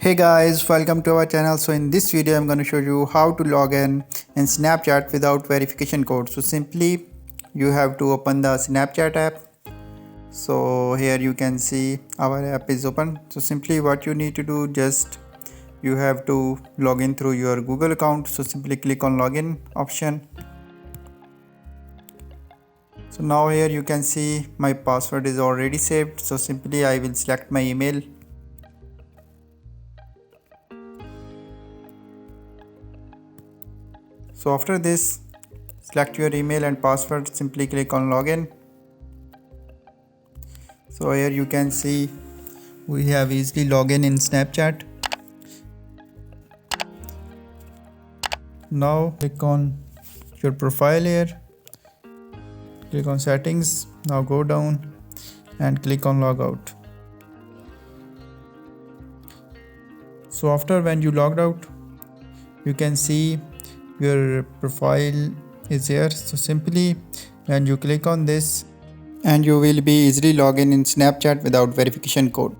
Hey guys, welcome to our channel. So in this video I'm going to show you how to log in Snapchat without verification code. So simply you have to open the Snapchat app. So here you can see our app is open. So simply what you need to do, just you have to log in through your Google account. So simply click on login option. So now here you can see my password is already saved. So simply I will select my email. So after this, select your email and password, simply click on login. So here you can see we have easily login in Snapchat. Now click on your profile here, click on settings, now go down and click on logout. So after when you logged out, you can see your profile is here. So simply when you click on this, and you will be easily log in Snapchat without verification code.